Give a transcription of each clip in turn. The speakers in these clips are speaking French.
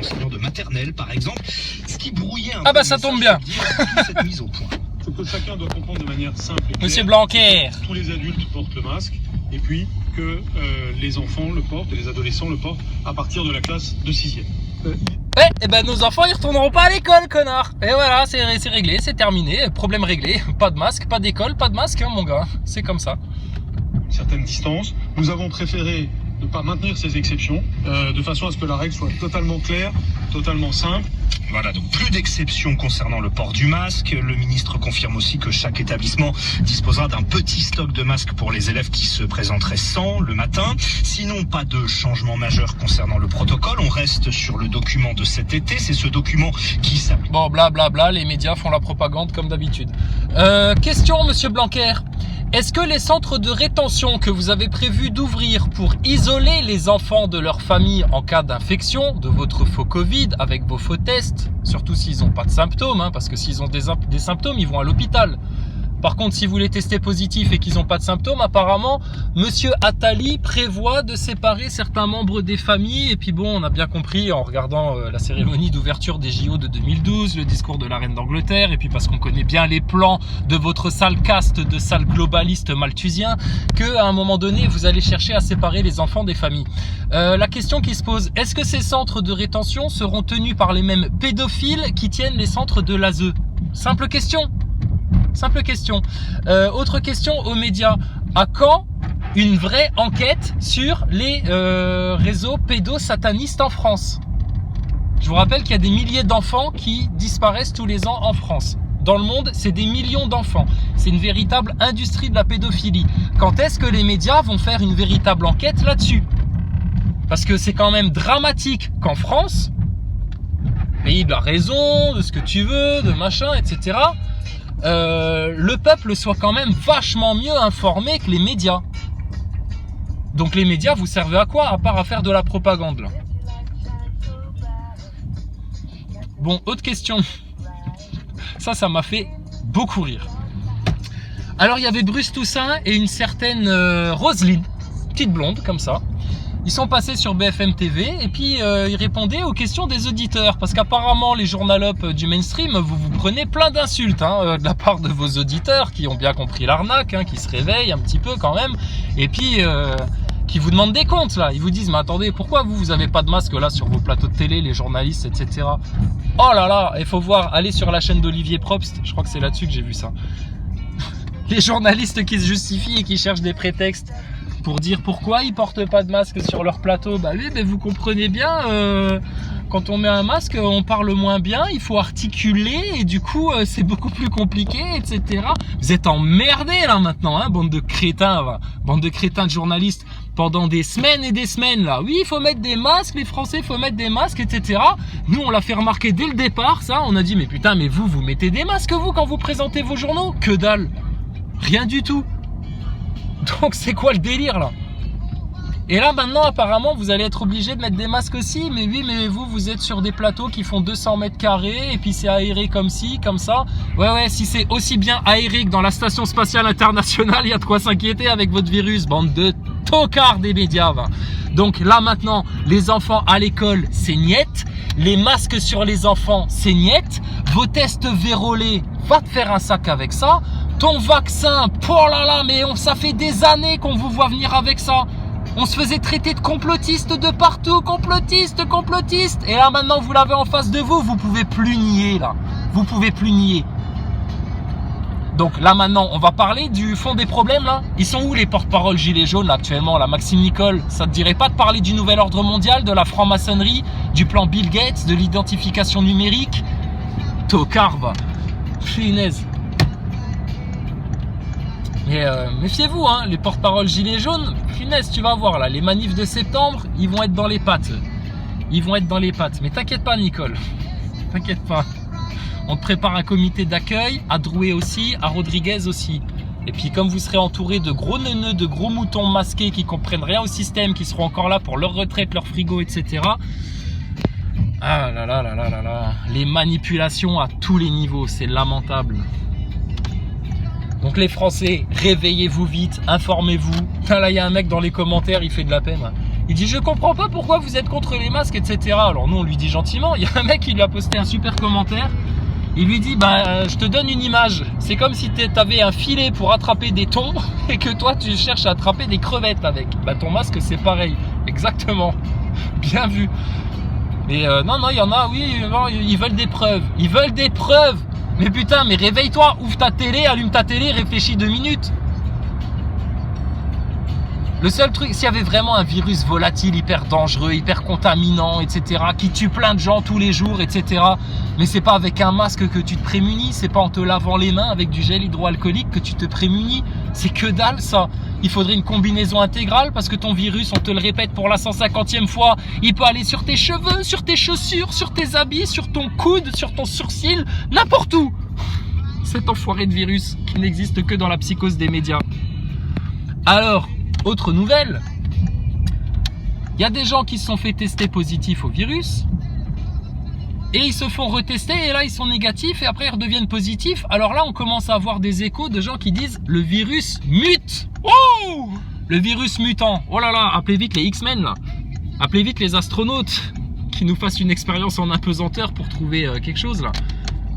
enseignants de maternelle par exemple, ce qui brouillait un Ah peu bah le ça tombe message bien. de cette mise au point. Ce que chacun doit comprendre de manière simple et claire. Monsieur Blanquer. Tous les adultes portent le masque et puis que les enfants le portent et les adolescents le portent à partir de la classe de 6e. Ouais, et ben nos enfants ils retourneront pas à l'école, connard. Et voilà, c'est réglé, c'est terminé, problème réglé. Pas de masque, pas d'école, pas de masque, hein, mon gars. C'est comme ça. Certaines distances. Nous avons préféré ne pas maintenir ces exceptions de façon à ce que la règle soit totalement claire, totalement simple. Voilà, donc plus d'exceptions concernant le port du masque. Le ministre confirme aussi que chaque établissement disposera d'un petit stock de masques pour les élèves qui se présenteraient sans le matin. Sinon, pas de changement majeur concernant le protocole. On reste sur le document de cet été. C'est ce document qui s'applique. Bon, blablabla, les médias font la propagande comme d'habitude. Question, monsieur Blanquer. Est-ce que les centres de rétention que vous avez prévu d'ouvrir pour isoler les enfants de leur famille en cas d'infection de votre faux Covid avec vos faux tests, surtout s'ils n'ont pas de symptômes, hein, parce que s'ils ont des symptômes, ils vont à l'hôpital. Par contre, si vous les testez positifs et qu'ils n'ont pas de symptômes, apparemment, Monsieur Attali prévoit de séparer certains membres des familles. Et puis bon, on a bien compris en regardant la cérémonie d'ouverture des JO de 2012, le discours de la reine d'Angleterre, et puis parce qu'on connaît bien les plans de votre sale caste de sale globaliste malthusien, qu'à un moment donné, vous allez chercher à séparer les enfants des familles. La question qui se pose, est-ce que ces centres de rétention seront tenus par les mêmes pédophiles qui tiennent les centres de l'ASE? Simple question. Simple question. Autre question aux médias. À quand une vraie enquête sur les réseaux pédosatanistes en France? Je vous rappelle qu'il y a des milliers d'enfants qui disparaissent tous les ans en France. Dans le monde, c'est des millions d'enfants. C'est une véritable industrie de la pédophilie. Quand est-ce que les médias vont faire une véritable enquête là-dessus? Parce que c'est quand même dramatique qu'en France, pays de la raison, de ce que tu veux, de machin, etc., le peuple soit quand même vachement mieux informé que les médias. Donc les médias, vous servez à quoi à part à faire de la propagande là? Bon, autre question. Ça m'a fait beaucoup rire. Alors il y avait Bruce Toussaint et une certaine Roselyne, petite blonde comme ça. Ils sont passés sur BFM TV et puis ils répondaient aux questions des auditeurs. Parce qu'apparemment, les journalopes du mainstream, vous prenez plein d'insultes de la part de vos auditeurs qui ont bien compris l'arnaque, qui se réveillent un petit peu quand même. Et puis, qui vous demandent des comptes là. Ils vous disent, mais attendez, pourquoi vous avez pas de masque là sur vos plateaux de télé, les journalistes, etc. Oh là là, il faut voir, aller sur la chaîne d'Olivier Probst. Je crois que c'est là-dessus que j'ai vu ça. Les journalistes qui se justifient et qui cherchent des prétextes pour dire pourquoi ils portent pas de masque sur leur plateau. Bah oui, mais vous comprenez bien, quand on met un masque, on parle moins bien, il faut articuler et du coup, c'est beaucoup plus compliqué, etc. Vous êtes emmerdés là maintenant, bande de crétins, bande de crétins de journalistes, pendant des semaines et des semaines là. Oui, il faut mettre des masques, les Français, il faut mettre des masques, etc. Nous, on l'a fait remarquer dès le départ, ça. On a dit, mais putain, mais vous mettez des masques vous quand vous présentez vos journaux? Que dalle, rien du tout. Donc c'est quoi le délire là? Et là maintenant apparemment vous allez être obligé de mettre des masques aussi. Mais oui, mais vous êtes sur des plateaux qui font 200 mètres carrés et puis c'est aéré comme ci, comme ça. Ouais, si c'est aussi bien aéré que dans la station spatiale internationale, il y a de quoi s'inquiéter avec votre virus, bande de tocards des médias. Donc là maintenant, les enfants à l'école, c'est niette. Les masques sur les enfants, c'est niette. Vos tests vérolés, va te faire un sac avec ça. Ton vaccin, oh là là, mais ça fait des années qu'on vous voit venir avec ça. On se faisait traiter de complotistes de partout, complotistes. Et là maintenant vous l'avez en face de vous, vous pouvez plus nier là. Vous pouvez plus nier. Donc là maintenant, on va parler du fond des problèmes là. Ils sont où les porte-paroles gilets jaunes là, actuellement là, Maxime Nicole? Ça te dirait pas de parler du nouvel ordre mondial, de la franc-maçonnerie, du plan Bill Gates, de l'identification numérique? Tocard va. Punaise. Mais méfiez-vous, les porte-paroles gilets jaunes, punaise, tu vas voir là, les manifs de septembre, ils vont être dans les pattes. Ils vont être dans les pattes. Mais t'inquiète pas, Nicole. T'inquiète pas. On te prépare un comité d'accueil, à Drouet aussi, à Rodriguez aussi. Et puis comme vous serez entouré de gros neuneux, de gros moutons masqués qui comprennent rien au système, qui seront encore là pour leur retraite, leur frigo, etc. Ah là là là là là là. Les manipulations à tous les niveaux, c'est lamentable. Donc les Français, réveillez-vous vite, informez-vous. Là, il y a un mec dans les commentaires, il fait de la peine. Il dit, je comprends pas pourquoi vous êtes contre les masques, etc. Alors nous, on lui dit gentiment. Il y a un mec qui lui a posté un super commentaire. Il lui dit, je te donne une image. C'est comme si t'avais un filet pour attraper des thons et que toi, tu cherches à attraper des crevettes avec. Ton masque, c'est pareil. Exactement. Bien vu. Mais non, il y en a, oui, ils veulent des preuves. Ils veulent des preuves. Mais putain, mais réveille-toi, ouvre ta télé, allume ta télé, réfléchis 2 minutes. Le seul truc, s'il y avait vraiment un virus volatile, hyper dangereux, hyper contaminant, etc., qui tue plein de gens tous les jours, etc., mais c'est pas avec un masque que tu te prémunis, c'est pas en te lavant les mains avec du gel hydroalcoolique que tu te prémunis, c'est que dalle ça. Il faudrait une combinaison intégrale parce que ton virus, on te le répète pour la 150e fois, il peut aller sur tes cheveux, sur tes chaussures, sur tes habits, sur ton coude, sur ton sourcil, n'importe où. Cet enfoiré de virus qui n'existe que dans la psychose des médias. Alors, autre nouvelle, il y a des gens qui se sont fait tester positifs au virus et ils se font retester et là ils sont négatifs et après ils redeviennent positifs. Alors là on commence à avoir des échos de gens qui disent le virus mute. Oh, le virus mutant. Oh là là, appelez vite les X-Men là. Appelez vite les astronautes qui nous fassent une expérience en apesanteur pour trouver quelque chose là.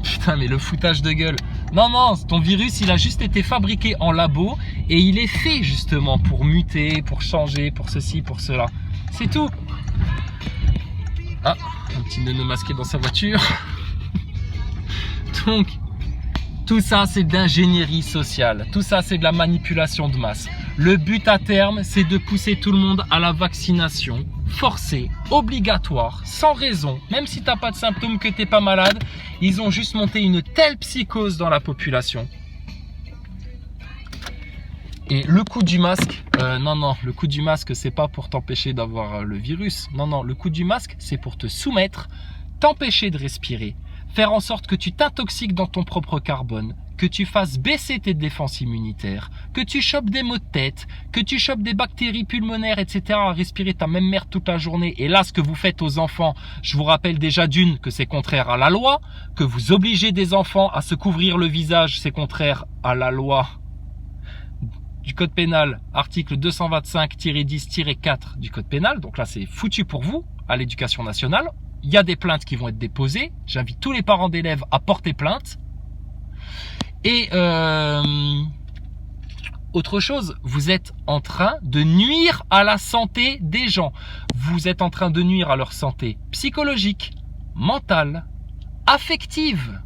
Putain, mais le foutage de gueule. Non, ton virus, il a juste été fabriqué en labo et il est fait justement pour muter, pour changer, pour ceci, pour cela. C'est tout. Ah, un petit nono masqué dans sa voiture. Donc, tout ça, c'est d'ingénierie sociale. Tout ça, c'est de la manipulation de masse. Le but à terme, c'est de pousser tout le monde à la vaccination forcée, obligatoire, sans raison. Même si tu n'as pas de symptômes, que tu n'es pas malade, ils ont juste monté une telle psychose dans la population. Et le coup du masque, non, le coup du masque, c'est pas pour t'empêcher d'avoir le virus. Non, le coup du masque, c'est pour te soumettre, t'empêcher de respirer, faire en sorte que tu t'intoxiques dans ton propre carbone, que tu fasses baisser tes défenses immunitaires, que tu chopes des maux de tête, que tu chopes des bactéries pulmonaires, etc. à respirer ta même merde toute la journée. Et là, ce que vous faites aux enfants, je vous rappelle déjà d'une que c'est contraire à la loi, que vous obligez des enfants à se couvrir le visage, c'est contraire à la loi du code pénal, article 225-10-4 du code pénal. Donc là, c'est foutu pour vous, à l'éducation nationale. Il y a des plaintes qui vont être déposées. J'invite tous les parents d'élèves à porter plainte. Et autre chose, vous êtes en train de nuire à la santé des gens. Vous êtes en train de nuire à leur santé psychologique, mentale, affective.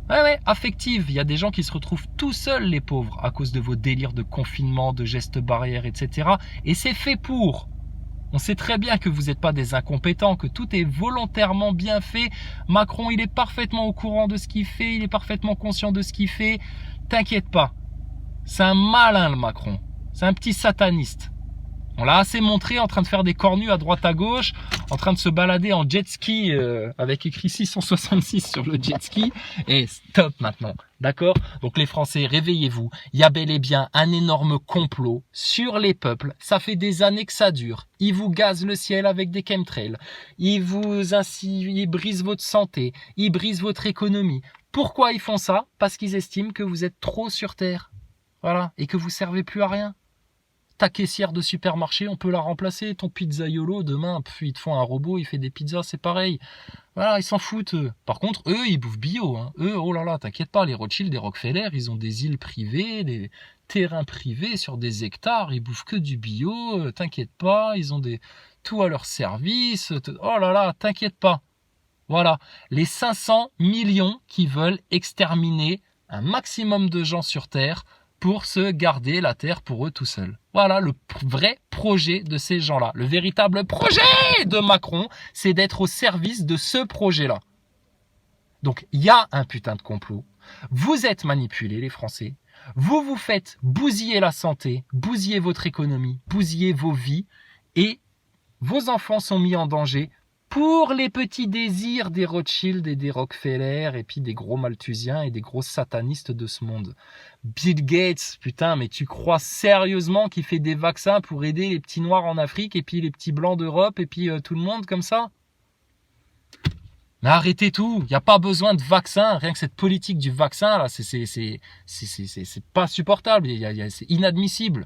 Ouais, affective. Il y a des gens qui se retrouvent tout seuls, les pauvres, à cause de vos délires de confinement, de gestes barrières, etc. Et c'est fait pour. On sait très bien que vous n'êtes pas des incompétents, que tout est volontairement bien fait. Macron, il est parfaitement au courant de ce qu'il fait, il est parfaitement conscient de ce qu'il fait. T'inquiète pas, c'est un malin le Macron, c'est un petit sataniste. On l'a assez montré en train de faire des cornues à droite à gauche, en train de se balader en jet ski avec écrit 666 sur le jet ski. Et stop maintenant, d'accord? Donc les Français, réveillez-vous. Il y a bel et bien un énorme complot sur les peuples. Ça fait des années que ça dure. Ils vous gazent le ciel avec des chemtrails. Ils brisent votre santé. Ils brisent votre économie. Pourquoi ils font ça? Parce qu'ils estiment que vous êtes trop sur Terre. Voilà. Et que vous servez plus à rien. Ta caissière de supermarché, on peut la remplacer. Ton pizzaiolo, demain, ils te font un robot, il fait des pizzas, c'est pareil. Voilà, ils s'en foutent, eux. Par contre, eux, ils bouffent bio. Hein. Eux, oh là là, t'inquiète pas, les Rothschild, les Rockefeller, ils ont des îles privées, des terrains privés sur des hectares, ils bouffent que du bio, t'inquiète pas, ils ont tout à leur service. Oh là là, t'inquiète pas. Voilà, les 500 millions qui veulent exterminer un maximum de gens sur Terre pour se garder la Terre pour eux tout seuls. Voilà le vrai projet de ces gens-là. Le véritable projet de Macron, c'est d'être au service de ce projet-là. Donc, il y a un putain de complot. Vous êtes manipulés, les Français. Vous vous faites bousiller la santé, bousiller votre économie, bousiller vos vies et vos enfants sont mis en danger pour les petits désirs des Rothschild et des Rockefeller et puis des gros malthusiens et des gros satanistes de ce monde. Bill Gates, putain, mais tu crois sérieusement qu'il fait des vaccins pour aider les petits noirs en Afrique et puis les petits blancs d'Europe et puis tout le monde comme ça? Mais arrêtez tout, il n'y a pas besoin de vaccin, rien que cette politique du vaccin là, c'est pas supportable, c'est inadmissible.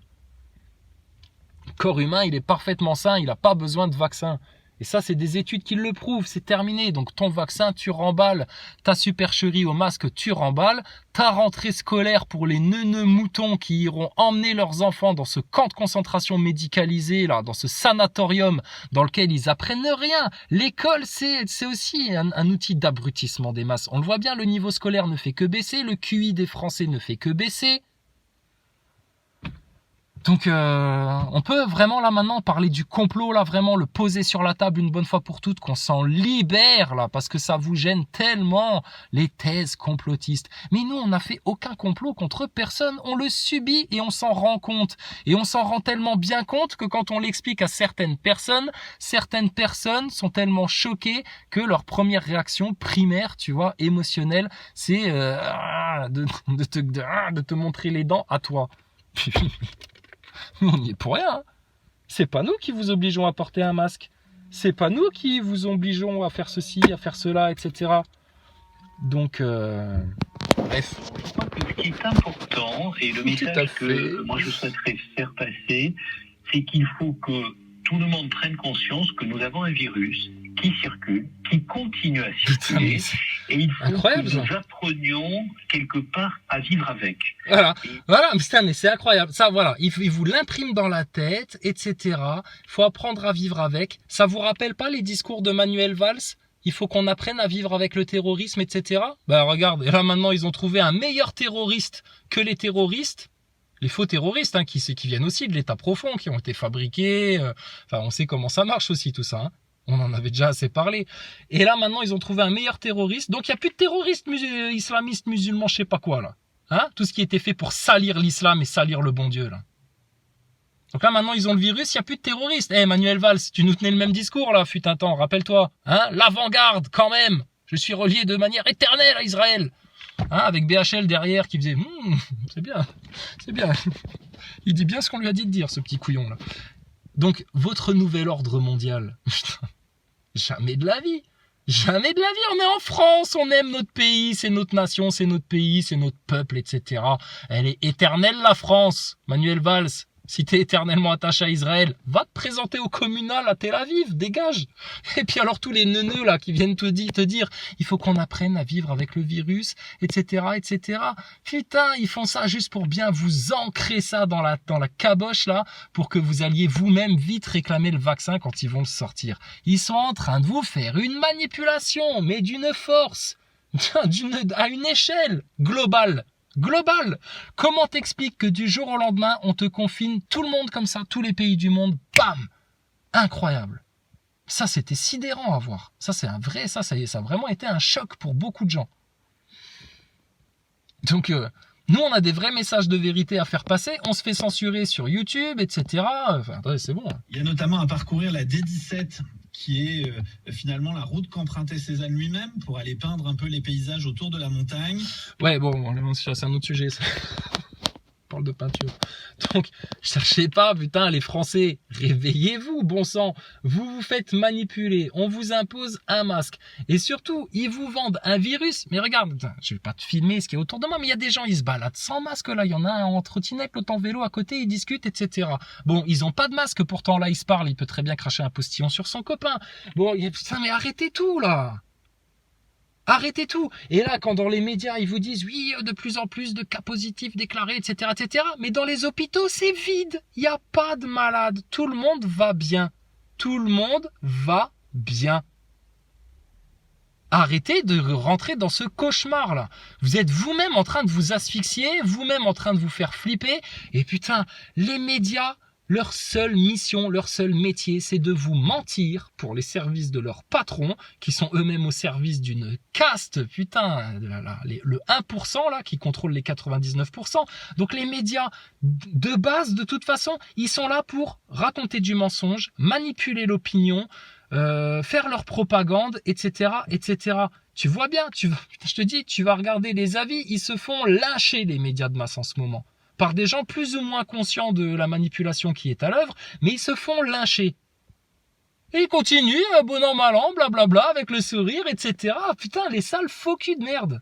corps humain, il est parfaitement sain, il n'a pas besoin de vaccin. Et ça, c'est des études qui le prouvent, c'est terminé. Donc ton vaccin, tu remballes. Ta supercherie au masque, tu remballes. Ta rentrée scolaire pour les neuneux moutons qui iront emmener leurs enfants dans ce camp de concentration médicalisé, là, dans ce sanatorium dans lequel ils apprennent rien. L'école, c'est aussi un outil d'abrutissement des masses. On le voit bien, le niveau scolaire ne fait que baisser, le QI des Français ne fait que baisser. Donc on peut vraiment là maintenant parler du complot, là vraiment le poser sur la table une bonne fois pour toutes, qu'on s'en libère là, parce que ça vous gêne tellement les thèses complotistes. Mais nous on n'a fait aucun complot contre personne, on le subit et on s'en rend compte. Et on s'en rend tellement bien compte que quand on l'explique à certaines personnes sont tellement choquées que leur première réaction primaire, tu vois, émotionnelle, c'est de te montrer les dents à toi. On n'y est pour rien. Hein. C'est pas nous qui vous obligeons à porter un masque. C'est pas nous qui vous obligeons à faire ceci, à faire cela, etc. Donc, bref. Je crois que ce qui est important, et le message que moi je souhaiterais faire passer, c'est qu'il faut que tout le monde prenne conscience que nous avons un virus qui circule, qui continue à circuler, et il faut que nous apprenions quelque part à vivre avec. Voilà, voilà, putain, mais c'est incroyable. Ça, voilà, il vous l'imprime dans la tête, etc. Il faut apprendre à vivre avec. Ça vous rappelle pas les discours de Manuel Valls? Il faut qu'on apprenne à vivre avec le terrorisme, etc. Ben regarde, et là maintenant ils ont trouvé un meilleur terroriste que les terroristes. Les faux terroristes, hein, qui viennent aussi de l'état profond, qui ont été fabriqués. Enfin, on sait comment ça marche aussi tout ça. Hein. On en avait déjà assez parlé. Et là, maintenant, ils ont trouvé un meilleur terroriste. Donc, il n'y a plus de terroristes islamistes, musulmans, je sais pas quoi, là. Hein? Tout ce qui était fait pour salir l'islam et salir le bon Dieu, là. Donc là, maintenant, ils ont le virus, il n'y a plus de terroristes. Eh, Manuel Valls, tu nous tenais le même discours, là, fut un temps, rappelle-toi. Hein? L'avant-garde, quand même. Je suis relié de manière éternelle à Israël. Hein? Avec BHL derrière qui faisait, c'est bien, c'est bien. Il dit bien ce qu'on lui a dit de dire, ce petit couillon, là. Donc, votre nouvel ordre mondial, jamais de la vie. Jamais de la vie. On est en France, on aime notre pays, c'est notre nation, c'est notre pays, c'est notre peuple, etc. Elle est éternelle, la France. Manuel Valls, si t'es éternellement attaché à Israël, va te présenter au communal à Tel Aviv, dégage. Et puis alors tous les neuneux là qui viennent te dire, il faut qu'on apprenne à vivre avec le virus, etc., etc. Putain, ils font ça juste pour bien vous ancrer ça dans la caboche là, pour que vous alliez vous-même vite réclamer le vaccin quand ils vont le sortir. Ils sont en train de vous faire une manipulation, mais d'une force, à une échelle globale. Global. Comment t'expliques que du jour au lendemain, on te confine tout le monde comme ça, tous les pays du monde, bam! Incroyable. Ça, c'était sidérant à voir. Ça, c'est un vrai, ça a vraiment été un choc pour beaucoup de gens. Donc, nous, on a des vrais messages de vérité à faire passer. On se fait censurer sur YouTube, etc. Enfin, c'est bon. Il y a notamment à parcourir la D17, qui est finalement la route qu'empruntait Cézanne lui-même pour aller peindre un peu les paysages autour de la montagne. Ouais, bon, c'est un autre sujet, ça. On parle de peinture. Donc, cherchez pas, putain, les Français, réveillez-vous, bon sang. Vous vous faites manipuler, on vous impose un masque. Et surtout, ils vous vendent un virus. Mais regarde, putain, je vais pas te filmer ce qui est autour de moi, mais il y a des gens, ils se baladent sans masque, là. Il y en a un en trottinette, l'autre en vélo à côté, ils discutent, etc. Bon, ils ont pas de masque, pourtant, là, ils se parlent. Il peut très bien cracher un postillon sur son copain. Bon, putain, mais arrêtez tout, là. Arrêtez tout. Et là, quand dans les médias, ils vous disent, oui, de plus en plus de cas positifs déclarés, etc., etc., mais dans les hôpitaux, c'est vide. Il n'y a pas de malades. Tout le monde va bien. Tout le monde va bien. Arrêtez de rentrer dans ce cauchemar-là. Vous êtes vous-même en train de vous asphyxier, vous-même en train de vous faire flipper. Et putain, les médias, leur seule mission, leur seul métier, c'est de vous mentir pour les services de leurs patrons, qui sont eux-mêmes au service d'une caste, putain, le 1% là, qui contrôle les 99%. Donc les médias, de base, de toute façon, ils sont là pour raconter du mensonge, manipuler l'opinion, faire leur propagande, etc., etc. Tu vois bien, je te dis, tu vas regarder les avis, ils se font lyncher, les médias de masse en ce moment, par des gens plus ou moins conscients de la manipulation qui est à l'œuvre, mais ils se font lyncher. Et ils continuent, bon an, mal an, blablabla, avec le sourire, etc. Putain, les sales faux culs de merde.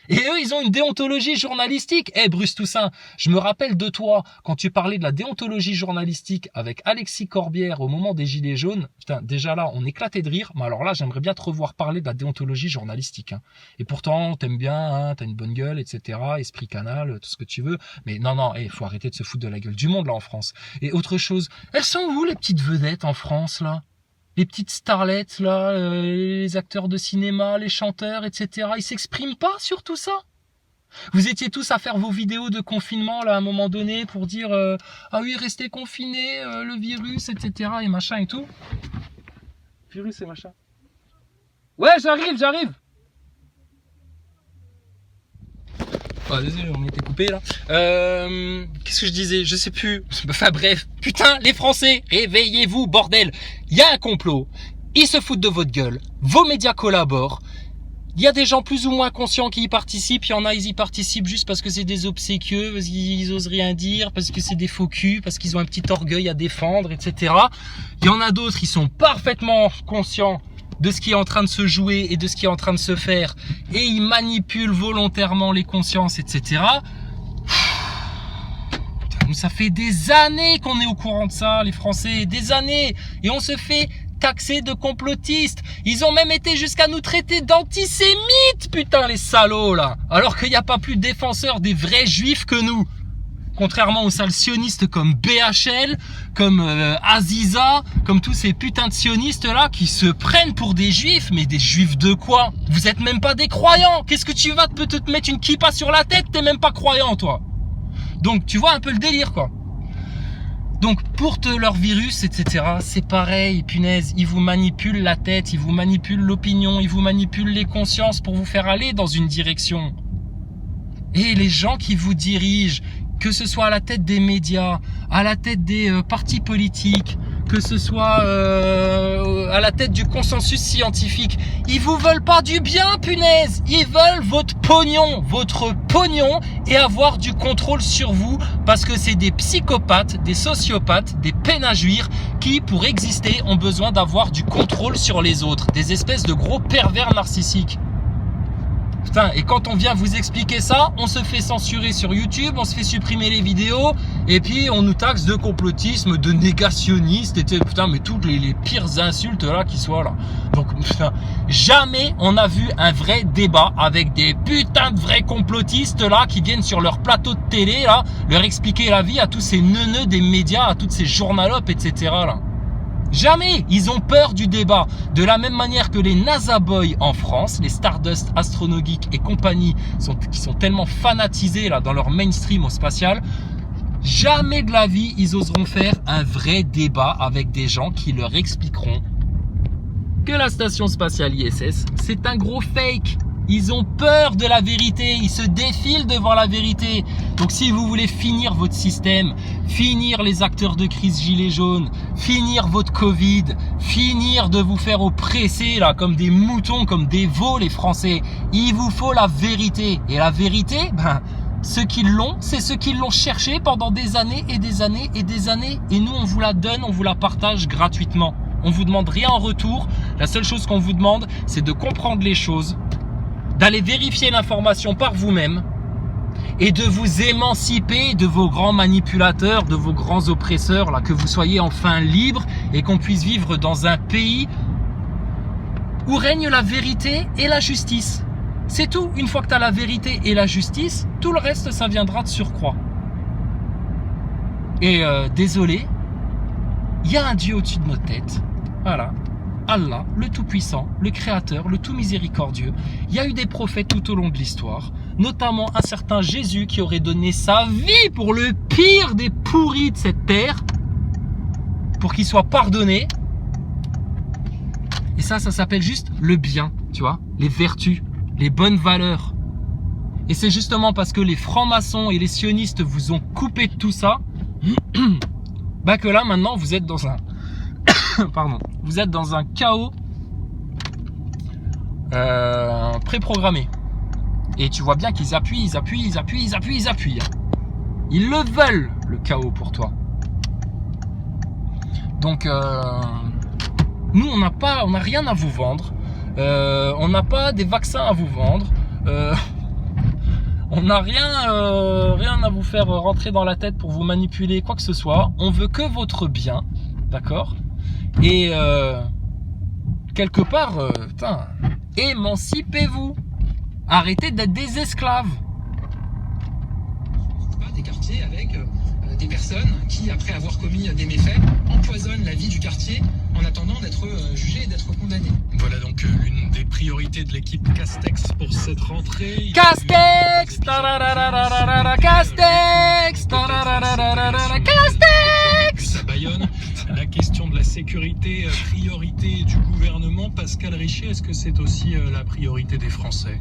Et eux, ils ont une déontologie journalistique. Bruce Toussaint, je me rappelle de toi, quand tu parlais de la déontologie journalistique avec Alexis Corbière au moment des Gilets jaunes. Putain, déjà là, on éclatait de rire. Mais alors là, j'aimerais bien te revoir parler de la déontologie journalistique. Hein. Et pourtant, t'aimes bien, hein, t'as une bonne gueule, etc. Esprit canal, tout ce que tu veux. Mais non, faut arrêter de se foutre de la gueule du monde, là, en France. Et autre chose, elles sont où, les petites vedettes en France, là? Les petites starlettes, là, les acteurs de cinéma, les chanteurs, etc. Ils s'expriment pas sur tout ça. Vous étiez tous à faire vos vidéos de confinement, là, à un moment donné, pour dire ah oui, restez confinés, le virus, etc. et machin et tout. Virus et machin. Ouais, j'arrive. Oh, désolé, on était coupé là. Qu'est-ce que je disais? Je sais plus. Enfin bref. Putain, les Français, réveillez-vous, bordel. Il y a un complot. Ils se foutent de votre gueule. Vos médias collaborent. Il y a des gens plus ou moins conscients qui y participent. Il y en a, ils y participent juste parce que c'est des obséquieux, parce qu'ils osent rien dire, parce que c'est des faux culs, parce qu'ils ont un petit orgueil à défendre, etc. Il y en a d'autres, ils sont parfaitement conscients de ce qui est en train de se jouer et de ce qui est en train de se faire, et ils manipulent volontairement les consciences, etc. Putain, ça fait des années qu'on est au courant de ça, les Français, des années, et on se fait taxer de complotistes. Ils ont même été jusqu'à nous traiter d'antisémites, putain, les salauds, là, alors qu'il n'y a pas plus défenseurs des vrais juifs que nous. Contrairement aux salles sionistes comme BHL, comme Aziza, comme tous ces putains de sionistes là qui se prennent pour des juifs, mais des juifs de quoi? Vous êtes même pas des croyants. Qu'est-ce que tu vas te mettre une kippa sur la tête? T'es même pas croyant, toi. Donc tu vois un peu le délire, quoi. Donc pour leur virus, etc., c'est pareil, punaise, ils vous manipulent la tête, ils vous manipulent l'opinion, ils vous manipulent les consciences pour vous faire aller dans une direction. Et les gens qui vous dirigent, que ce soit à la tête des médias, à la tête des partis politiques, que ce soit à la tête du consensus scientifique, ils vous veulent pas du bien, punaise. Ils veulent votre pognon et avoir du contrôle sur vous parce que c'est des psychopathes, des sociopathes, des peines à jouir qui, pour exister, ont besoin d'avoir du contrôle sur les autres, des espèces de gros pervers narcissiques. Putain, et quand on vient vous expliquer ça, on se fait censurer sur YouTube, on se fait supprimer les vidéos, et puis on nous taxe de complotisme, de négationniste, et putain, mais toutes les pires insultes là qui soient là. Donc putain, jamais on a vu un vrai débat avec des putains de vrais complotistes là qui viennent sur leur plateau de télé là, leur expliquer la vie à tous ces neuneux des médias, à toutes ces journalopes, etc. là. Jamais. Ils ont peur du débat. De la même manière que les NASA Boys en France, les Stardust, Astronogeek et compagnie, qui sont tellement fanatisés là dans leur mainstream au spatial, jamais de la vie ils oseront faire un vrai débat avec des gens qui leur expliqueront que la station spatiale ISS, c'est un gros fake. Ils ont peur de la vérité, ils se défilent devant la vérité. Donc si vous voulez finir votre système, finir les acteurs de crise gilets jaunes, finir votre Covid, finir de vous faire oppresser là comme des moutons, comme des veaux les Français, il vous faut la vérité. Et la vérité, ceux qui l'ont, c'est ceux qui l'ont cherché pendant des années et des années et des années. Et nous on vous la donne, on vous la partage gratuitement. On vous demande rien en retour. La seule chose qu'on vous demande, c'est de comprendre les choses, d'aller vérifier l'information par vous-même et de vous émanciper de vos grands manipulateurs, de vos grands oppresseurs, là, que vous soyez enfin libre et qu'on puisse vivre dans un pays où règne la vérité et la justice. C'est tout. Une fois que tu as la vérité et la justice, tout le reste, ça viendra de surcroît. Et désolé, il y a un Dieu au-dessus de nos têtes. Voilà. Allah, le Tout-Puissant, le Créateur, le Tout-Miséricordieux. Il y a eu des prophètes tout au long de l'histoire, notamment un certain Jésus qui aurait donné sa vie pour le pire des pourris de cette terre, pour qu'il soit pardonné. Et ça s'appelle juste le bien, tu vois, les vertus, les bonnes valeurs. Et c'est justement parce que les francs-maçons et les sionistes vous ont coupé de tout ça, que là maintenant vous êtes dans un pardon, vous êtes dans un chaos préprogrammé. Et tu vois bien qu'ils appuient. Ils le veulent, le chaos pour toi. Donc nous on n'a rien à vous vendre. On n'a pas des vaccins à vous vendre. On n'a rien à vous faire rentrer dans la tête pour vous manipuler, quoi que ce soit. On veut que votre bien, d'accord? Et quelque part, putain, émancipez-vous. Arrêtez d'être des esclaves. Des quartiers avec des personnes qui, après avoir commis des méfaits, empoisonnent la vie du quartier en attendant d'être jugées et d'être condamnées. Voilà donc l'une des priorités de l'équipe Castex pour cette rentrée. Castex, Castex, Castex. À Bayonne, la question de la sécurité, priorité du gouvernement. Pascal Richer, est-ce que c'est aussi la priorité des Français?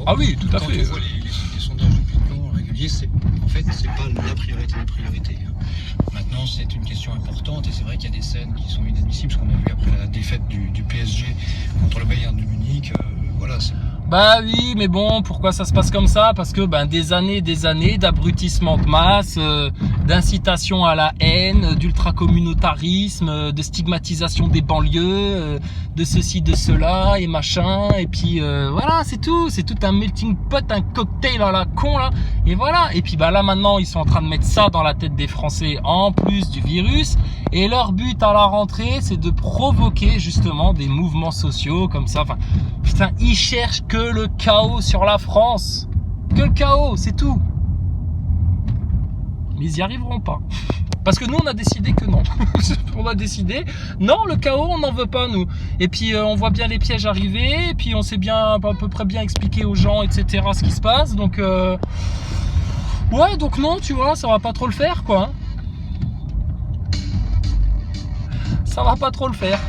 Ah oui, tout à fait. Quand on voit les sondages d'opinion réguliers, c'est pas la priorité des priorités. Maintenant, c'est une question importante et c'est vrai qu'il y a des scènes qui sont inadmissibles, ce qu'on a vu après la défaite du PSG contre le Bayern de Munich. Voilà. Bah oui, mais bon, pourquoi ça se passe comme ça? Parce que des années d'abrutissement de masse, d'incitation à la haine, d'ultra-communautarisme, de stigmatisation des banlieues, de ceci, de cela, et machin, et puis voilà, c'est tout un melting pot, un cocktail à la con, là, et voilà, et puis là maintenant, ils sont en train de mettre ça dans la tête des Français, en plus du virus, et leur but à la rentrée, c'est de provoquer justement des mouvements sociaux, comme ça, enfin, putain, ils cherchent que le chaos sur la France, que le chaos, c'est tout. Mais ils y arriveront pas. Parce que nous, on a décidé que non. On a décidé, non, le chaos, on n'en veut pas, nous. Et puis, on voit bien les pièges arriver, et puis on sait bien, à peu près bien expliquer aux gens, etc., ce qui se passe. Donc, ouais, donc non, tu vois, ça va pas trop le faire, quoi. Ça va pas trop le faire.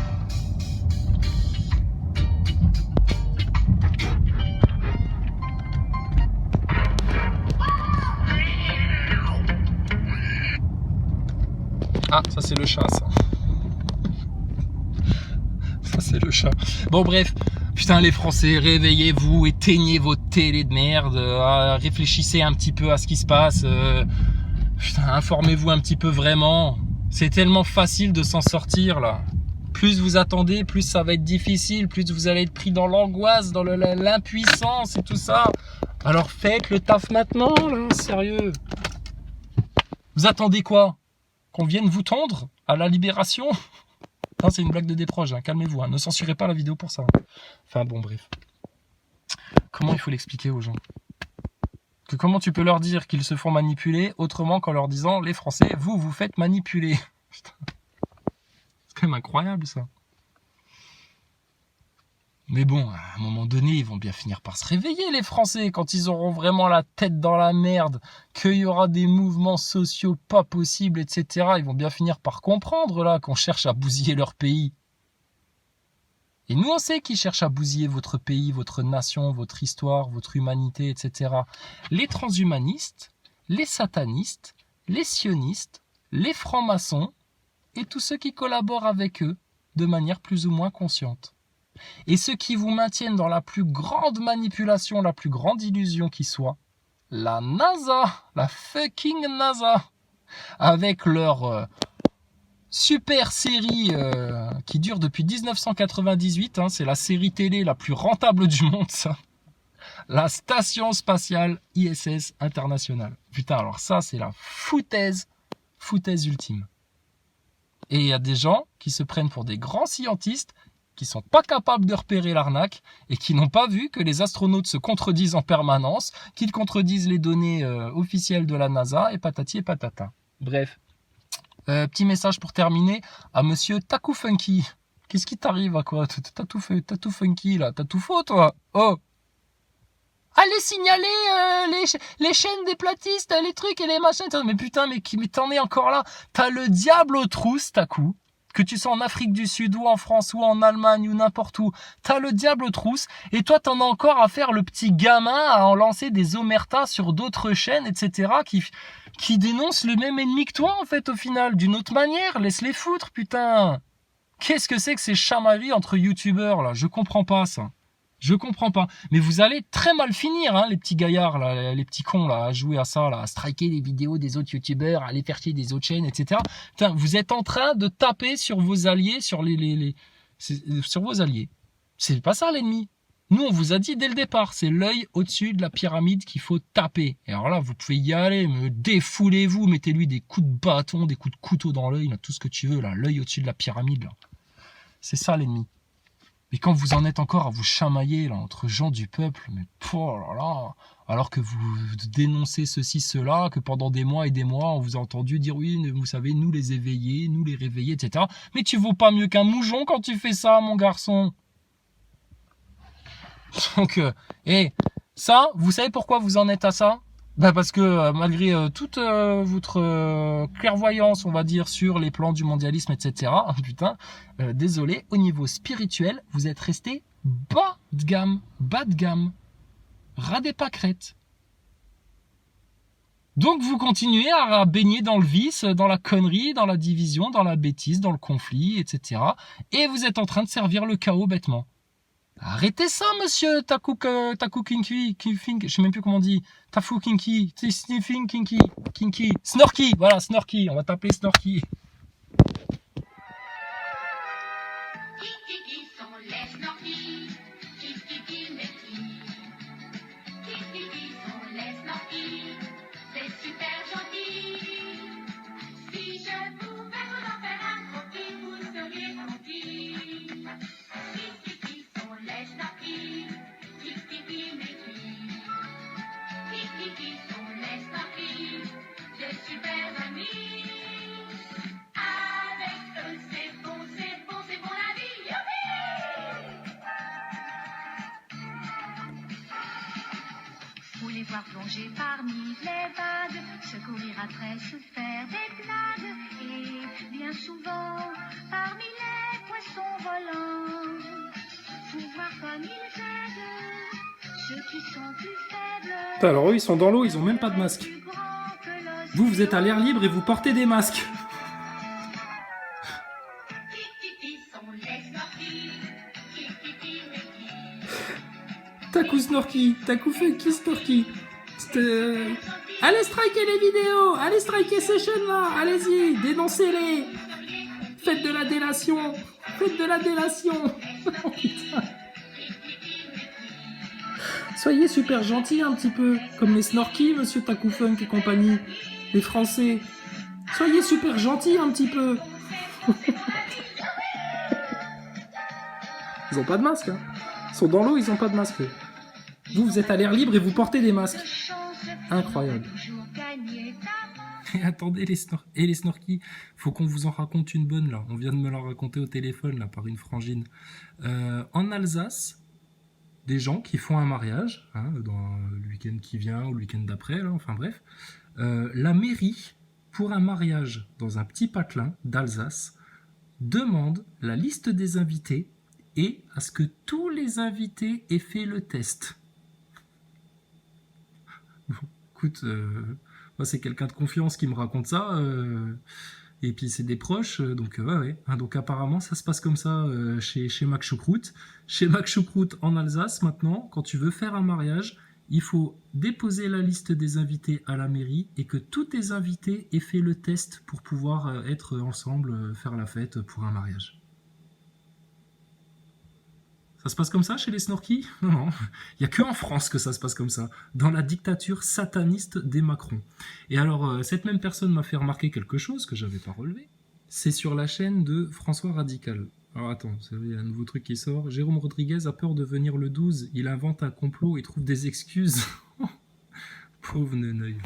Ah, ça c'est le chat, ça. Ça c'est le chat. Bon bref, putain les Français, réveillez-vous, éteignez vos télés de merde, réfléchissez un petit peu à ce qui se passe, putain, informez-vous un petit peu vraiment. C'est tellement facile de s'en sortir là. Plus vous attendez, plus ça va être difficile, plus vous allez être pris dans l'angoisse, dans l'impuissance et tout ça. Alors faites le taf maintenant, là, sérieux. Vous attendez quoi? Qu'on vienne vous tendre à la libération? Non, c'est une blague de Desproges, hein. Calmez-vous, hein. Ne censurez pas la vidéo pour ça. Enfin bon, bref. Comment il faut l'expliquer aux gens? Comment tu peux leur dire qu'ils se font manipuler autrement qu'en leur disant, les Français, vous faites manipuler? Putain. C'est quand même incroyable ça. Mais bon, à un moment donné, ils vont bien finir par se réveiller, les Français, quand ils auront vraiment la tête dans la merde, qu'il y aura des mouvements sociaux pas possibles, etc. Ils vont bien finir par comprendre, là, qu'on cherche à bousiller leur pays. Et nous, on sait qu'ils cherchent à bousiller votre pays, votre nation, votre histoire, votre humanité, etc. Les transhumanistes, les satanistes, les sionistes, les francs-maçons, et tous ceux qui collaborent avec eux, de manière plus ou moins consciente. Et ceux qui vous maintiennent dans la plus grande manipulation, la plus grande illusion qui soit, la NASA, la fucking NASA, avec leur super série qui dure depuis 1998, hein, c'est la série télé la plus rentable du monde, ça. La Station Spatiale ISS Internationale. Putain, alors ça, c'est la foutaise ultime. Et il y a des gens qui se prennent pour des grands scientistes, qui sont pas capables de repérer l'arnaque et qui n'ont pas vu que les astronautes se contredisent en permanence, qu'ils contredisent les données officielles de la NASA et patati et patata. Bref. Petit message pour terminer à monsieur Taku Funky. Qu'est-ce qui t'arrive à quoi? T'as tout funky là, t'as tout faux toi? Oh! Allez signaler les chaînes des platistes, les trucs et les machins. Mais putain, mais t'en es encore là? T'as le diable aux trousses, Taku. Que tu sois en Afrique du Sud ou en France ou en Allemagne ou n'importe où, t'as le diable aux trousses et toi t'en as encore à faire le petit gamin à en lancer des omertas sur d'autres chaînes, etc. qui dénoncent le même ennemi que toi en fait au final, d'une autre manière. Laisse-les foutre, putain. Qu'est-ce que c'est que ces chamailleries entre youtubeurs là? Je comprends pas ça. Je comprends pas. Mais vous allez très mal finir, hein, les petits gaillards, là, les petits cons, là, à jouer à ça, là, à striker les vidéos des autres youtubeurs, à aller faire chier des autres chaînes, etc. Putain, vous êtes en train de taper sur vos alliés, sur vos alliés. C'est pas ça l'ennemi. Nous, on vous a dit dès le départ, c'est l'œil au-dessus de la pyramide qu'il faut taper. Et alors là, vous pouvez y aller, me défoulez-vous, mettez-lui des coups de bâton, des coups de couteau dans l'œil, tout ce que tu veux, là, l'œil au-dessus de la pyramide, là. C'est ça l'ennemi. Mais quand vous en êtes encore à vous chamailler là, entre gens du peuple, mais oh là là, alors que vous dénoncez ceci, cela, que pendant des mois et des mois, on vous a entendu dire oui, vous savez, nous les éveiller, nous les réveiller, etc. Mais tu vaux pas mieux qu'un moujon quand tu fais ça, mon garçon. Donc, et ça, vous savez pourquoi vous en êtes à ça? Ben parce que malgré toute votre clairvoyance, on va dire, sur les plans du mondialisme, etc., putain, désolé, au niveau spirituel, vous êtes resté bas de gamme, ras des pâquerettes. Donc vous continuez à baigner dans le vice, dans la connerie, dans la division, dans la bêtise, dans le conflit, etc. Et vous êtes en train de servir le chaos bêtement. Arrêtez ça, monsieur Taku Kinky, je sais même plus comment on dit. Tafu Kinky, Sniffing Kinky, Snorky, voilà, Snorky, on va t'appeler Snorky. Qui sont les Snorky, qui mais qui sont les Snorky, c'est super gentil. Si je pouvais vous en faire un croquis, vous seriez conquis. Les Snorky, qui mais qui sont les Snorky, des super amis. Avec eux c'est bon la vie, youpi! Vous les voir plonger parmi les vagues, se courir après, se faire des blagues, et bien souvent parmi les poissons volants. Voir comme ils aident ceux qui sont plus faibles. Alors eux, ils sont dans l'eau, ils ont même pas de masque. Vous êtes à l'air libre et vous portez des masques. Taku Snorky, Taku Funky Snorky. Allez striker les vidéos, allez striker ces chaînes-là, allez-y, dénoncez-les. Faites de la délation. Oh, putain. Soyez super gentils un petit peu, comme les Snorky, monsieur Taku Funk et compagnie, les Français. Soyez super gentils un petit peu. Ils ont pas de masque, hein. Ils sont dans l'eau, ils ont pas de masque. Vous êtes à l'air libre et vous portez des masques. Incroyable. Et attendez, les Snorky, faut qu'on vous en raconte une bonne, là. On vient de me la raconter au téléphone, là, par une frangine. En Alsace, des gens qui font un mariage, hein, dans le week-end qui vient ou le week-end d'après, là, enfin bref, la mairie, pour un mariage dans un petit patelin d'Alsace, demande la liste des invités et à ce que tous les invités aient fait le test. Bon, écoute... moi, c'est quelqu'un de confiance qui me raconte ça, et puis c'est des proches, donc ouais. Donc apparemment, ça se passe comme ça chez Mac Choucroute. Chez Mac Choucroute en Alsace, maintenant, quand tu veux faire un mariage, il faut déposer la liste des invités à la mairie et que tous tes invités aient fait le test pour pouvoir être ensemble, faire la fête pour un mariage. Ça se passe comme ça chez les Snorky? Non, il n'y a que en France que ça se passe comme ça, dans la dictature sataniste des Macron. Et alors, cette même personne m'a fait remarquer quelque chose que je n'avais pas relevé. C'est sur la chaîne de François Radical. Alors attends, il y a un nouveau truc qui sort. Jérôme Rodriguez a peur de venir le 12, il invente un complot et trouve des excuses. Pauvre Neneuil.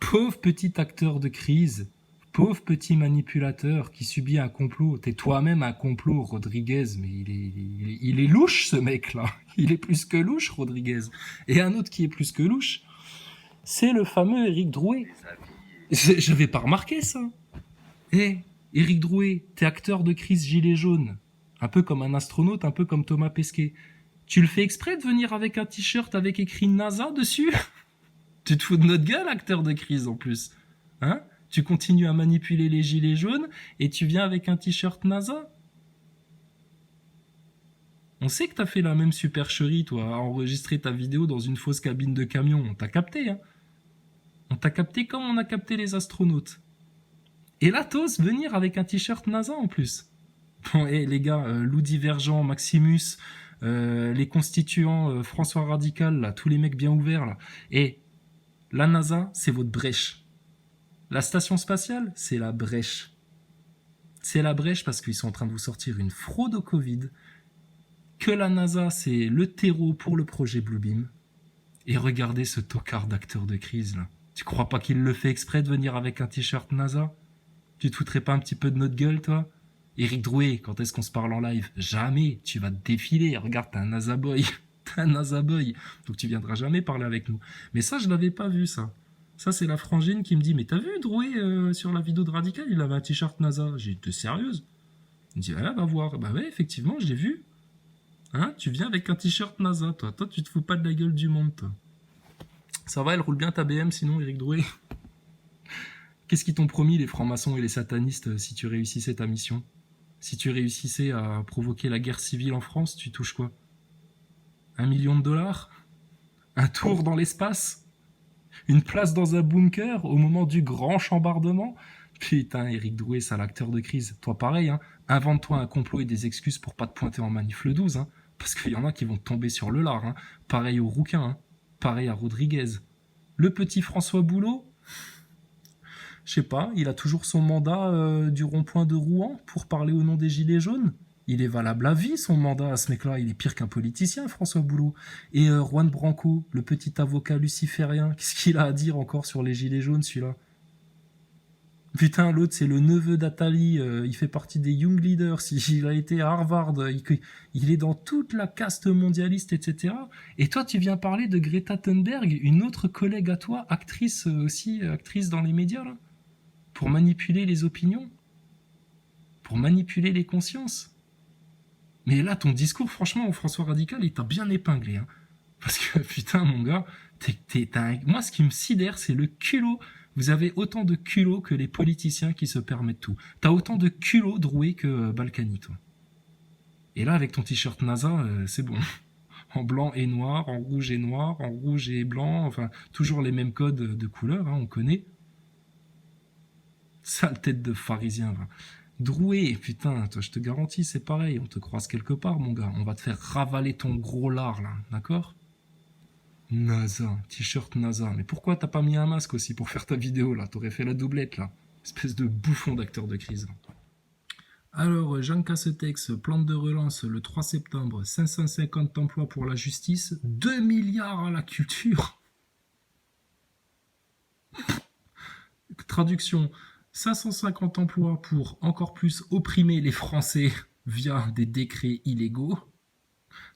Pauvre petit acteur de crise. Pauvre petit manipulateur qui subit un complot. T'es toi-même un complot, Rodriguez, mais il est louche, ce mec-là. Il est plus que louche, Rodriguez. Et un autre qui est plus que louche, c'est le fameux Éric Drouet. Je vais pas remarquer ça. Éric Drouet, t'es acteur de crise gilet jaune. Un peu comme un astronaute, un peu comme Thomas Pesquet. Tu le fais exprès de venir avec un t-shirt avec écrit NASA dessus? Tu te fous de notre gueule, acteur de crise, en plus. Hein? Tu continues à manipuler les gilets jaunes et tu viens avec un t-shirt NASA. On sait que t'as fait la même supercherie, toi, à enregistrer ta vidéo dans une fausse cabine de camion. On t'a capté, hein. On t'a capté comme on a capté les astronautes. Et là, t'oses venir avec un t-shirt NASA en plus. Bon, les gars, Loup Divergent, Maximus, les constituants François Radical, là, tous les mecs bien ouverts, là. Et la NASA, c'est votre brèche. La station spatiale, c'est la brèche. C'est la brèche parce qu'ils sont en train de vous sortir une fraude au Covid, que la NASA, c'est le terreau pour le projet Bluebeam. Et regardez ce tocard d'acteur de crise, là. Tu crois pas qu'il le fait exprès de venir avec un t-shirt NASA? Tu te foutrais pas un petit peu de notre gueule, toi? Éric Drouet, quand est-ce qu'on se parle en live? Jamais. Tu vas te défiler. Regarde, t'es un NASA boy. T'es un NASA boy. Donc tu viendras jamais parler avec nous. Mais ça, je l'avais pas vu, ça. Ça, c'est la frangine qui me dit, mais t'as vu Drouet sur la vidéo de Radical? Il avait un t-shirt NASA. J'ai dit, t'es sérieuse? Il me dit, ah, va voir. Bah ouais, effectivement, je l'ai vu. Hein, tu viens avec un t-shirt NASA, toi. Toi, tu te fous pas de la gueule du monde, toi. Ça va, elle roule bien ta BM, sinon, Éric Drouet? Qu'est-ce qu'ils t'ont promis, les francs-maçons et les satanistes, si tu réussissais ta mission? Si tu réussissais à provoquer la guerre civile en France, tu touches quoi? 1 million de dollars? Un tour dans l'espace? Une place dans un bunker au moment du grand chambardement? Putain, Éric Drouet, sale acteur de crise. Toi, pareil, hein. Invente-toi un complot et des excuses pour pas te pointer en manif le 12, hein. Parce qu'il y en a qui vont tomber sur le lard, hein. Pareil au Rouquin, hein. Pareil à Rodriguez. Le petit François Boulot, je sais pas, il a toujours son mandat du rond-point de Rouen pour parler au nom des Gilets jaunes. Il est valable à vie, son mandat, à ce mec-là. Il est pire qu'un politicien, François Boulot. Et Juan Branco, le petit avocat luciférien, qu'est-ce qu'il a à dire encore sur les Gilets jaunes, celui-là? Putain, l'autre, c'est le neveu d'Atali. Il fait partie des Young Leaders. Il a été à Harvard. Il est dans toute la caste mondialiste, etc. Et toi, tu viens parler de Greta Thunberg, une autre collègue à toi, actrice aussi, actrice dans les médias, là, pour manipuler les opinions, pour manipuler les consciences. Mais là, ton discours, franchement, au François Radical, il t'a bien épinglé, hein. Parce que, putain, mon gars, moi, ce qui me sidère, c'est le culot. Vous avez autant de culot que les politiciens qui se permettent tout. T'as autant de culot, Drouet, que Balkany, toi. Et là, avec ton t-shirt NASA, c'est bon. En blanc et noir, en rouge et noir, en rouge et blanc, enfin, toujours les mêmes codes de couleurs, hein, on connaît. Sale tête de pharisien, va. Drouet, putain, toi, je te garantis, c'est pareil, on te croise quelque part, mon gars. On va te faire ravaler ton gros lard, là, d'accord? NASA, t-shirt NASA. Mais pourquoi t'as pas mis un masque aussi pour faire ta vidéo, là? T'aurais fait la doublette, là. Espèce de bouffon d'acteur de crise. Alors, Jean Castex, plante de relance le 3 septembre, 550 emplois pour la justice, 2 milliards à la culture. Traduction, 550 emplois pour encore plus opprimer les Français via des décrets illégaux.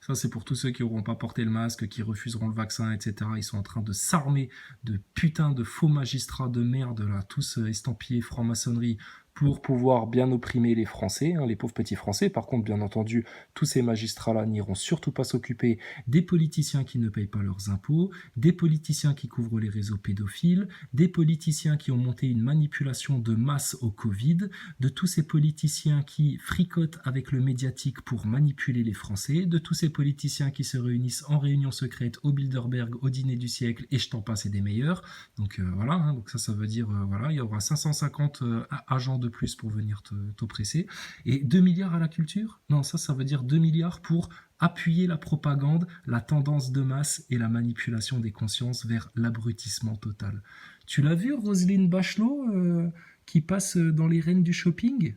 Ça, c'est pour tous ceux qui n'auront pas porté le masque, qui refuseront le vaccin, etc. Ils sont en train de s'armer de putains de faux magistrats de merde, là, tous estampillés franc-maçonnerie, pour pouvoir bien opprimer les Français, hein, les pauvres petits Français. Par contre, bien entendu, tous ces magistrats-là n'iront surtout pas s'occuper des politiciens qui ne payent pas leurs impôts, des politiciens qui couvrent les réseaux pédophiles, des politiciens qui ont monté une manipulation de masse au Covid, de tous ces politiciens qui fricotent avec le médiatique pour manipuler les Français, de tous ces politiciens qui se réunissent en réunion secrète au Bilderberg, au dîner du siècle, et je t'en passe et des meilleurs. Donc voilà, hein, donc ça veut dire, voilà, il y aura 550 agents de plus pour venir t'oppresser. Et 2 milliards à la culture? Non, ça veut dire 2 milliards pour appuyer la propagande, la tendance de masse et la manipulation des consciences vers l'abrutissement total. Tu l'as vu, Roselyne Bachelot, qui passe dans les reines du shopping?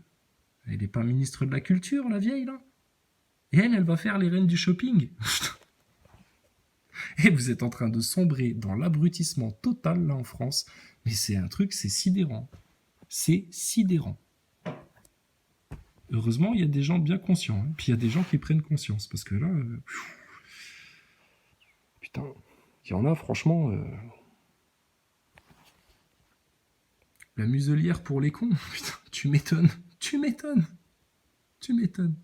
Elle n'est pas ministre de la culture, la vieille, là? Et elle va faire les reines du shopping. Et vous êtes en train de sombrer dans l'abrutissement total, là, en France. Mais c'est un truc, c'est sidérant. C'est sidérant. Heureusement, il y a des gens bien conscients. Hein. Puis il y a des gens qui prennent conscience. Parce que là... putain, il y en a, franchement... La muselière pour les cons. Putain, tu m'étonnes. Tu m'étonnes. Tu m'étonnes.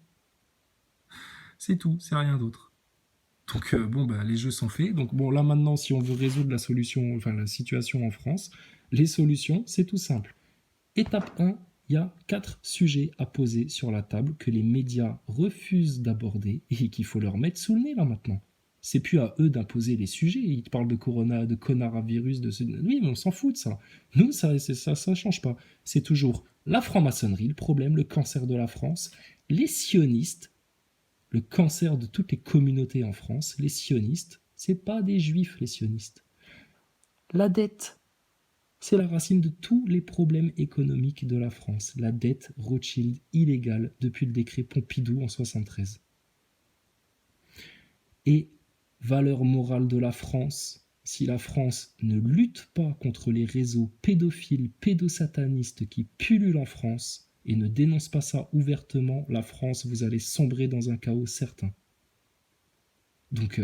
C'est tout, c'est rien d'autre. Donc bon, bah, les jeux sont faits. Donc bon, là maintenant, si on veut résoudre la situation en France, les solutions, c'est tout simple. Étape 1, il y a 4 sujets à poser sur la table que les médias refusent d'aborder et qu'il faut leur mettre sous le nez là maintenant. C'est plus à eux d'imposer les sujets. Ils te parlent de corona, de coronavirus, de ce... Oui, mais on s'en fout de ça. Nous, ça change pas. C'est toujours la franc-maçonnerie, le problème, le cancer de la France, les sionistes, le cancer de toutes les communautés en France, les sionistes, c'est pas des juifs les sionistes. La dette, c'est la racine de tous les problèmes économiques de la France. La dette Rothschild illégale depuis le décret Pompidou en 73. Et valeur morale de la France, si la France ne lutte pas contre les réseaux pédophiles, pédosatanistes qui pullulent en France et ne dénonce pas ça ouvertement, la France, vous allez sombrer dans un chaos certain. Donc,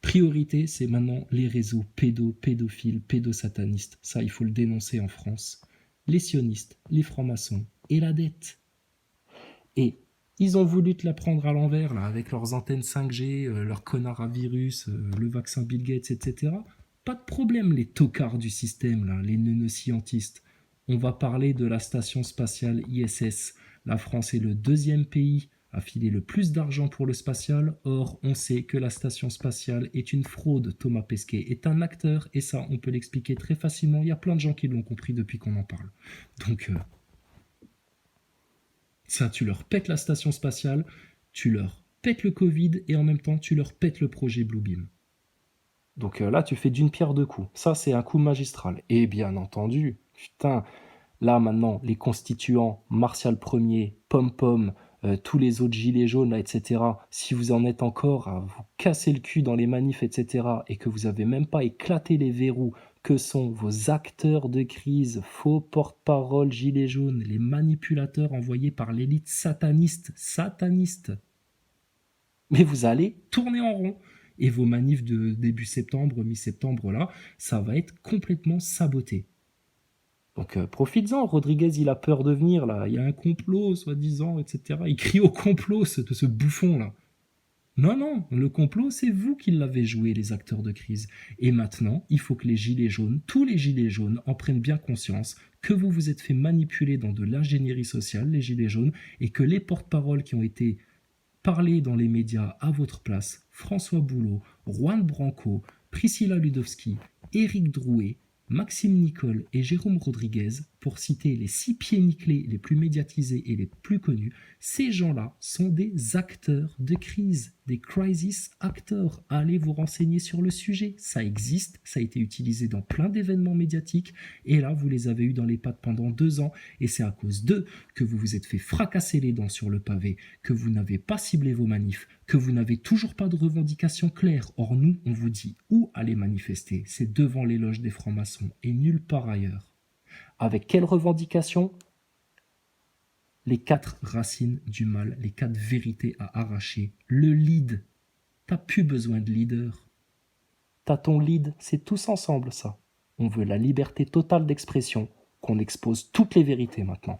priorité, c'est maintenant les réseaux pédophiles, pédosatanistes. Ça, il faut le dénoncer en France. Les sionistes, les francs-maçons et la dette. Et ils ont voulu te la prendre à l'envers, là, avec leurs antennes 5G, leurs connards à virus, le vaccin Bill Gates, etc. Pas de problème, les tocards du système, là, les neuroscientistes. On va parler de la station spatiale ISS. La France est le 2e pays à filer le plus d'argent pour le spatial. Or, on sait que la station spatiale est une fraude. Thomas Pesquet est un acteur, et ça, on peut l'expliquer très facilement. Il y a plein de gens qui l'ont compris depuis qu'on en parle. Donc, ça, tu leur pètes la station spatiale, tu leur pètes le Covid, et en même temps, tu leur pètes le projet Bluebeam. Donc là, tu fais d'une pierre deux coups. Ça, c'est un coup magistral. Et bien entendu, putain, là, maintenant, les constituants, Martial Ier, Pom-Pom, tous les autres gilets jaunes, là, etc., si vous en êtes encore à vous casser le cul dans les manifs, etc., et que vous n'avez même pas éclaté les verrous que sont vos acteurs de crise, faux porte-parole gilets jaunes, les manipulateurs envoyés par l'élite sataniste, mais vous allez tourner en rond. Et vos manifs de début septembre, mi-septembre, là, ça va être complètement saboté. Donc profites-en, Rodriguez, il a peur de venir, là. Il y a un complot, soi-disant, etc. Il crie au complot, ce bouffon, là. Non, le complot, c'est vous qui l'avez joué, les acteurs de crise. Et maintenant, il faut que les gilets jaunes, tous les gilets jaunes, en prennent bien conscience que vous vous êtes fait manipuler dans de l'ingénierie sociale, les gilets jaunes, et que les porte-paroles qui ont été parlez dans les médias à votre place, François Boulot, Juan Branco, Priscilla Ludowski, Éric Drouet, Maxime Nicole et Jérôme Rodriguez, pour citer les 6 pieds nickelés les plus médiatisés et les plus connus, ces gens-là sont des acteurs de crise, des crisis actors. Allez vous renseigner sur le sujet, ça existe, ça a été utilisé dans plein d'événements médiatiques, et là vous les avez eu dans les pattes pendant 2 ans, et c'est à cause d'eux que vous vous êtes fait fracasser les dents sur le pavé, que vous n'avez pas ciblé vos manifs, que vous n'avez toujours pas de revendications claires. Or nous, on vous dit où aller manifester, c'est devant les loges des francs-maçons, et nulle part ailleurs. Avec quelles revendications ? Les 4 racines du mal, les 4 vérités à arracher. Le lead. T'as plus besoin de leader. T'as ton lead, c'est tous ensemble ça. On veut la liberté totale d'expression, qu'on expose toutes les vérités maintenant.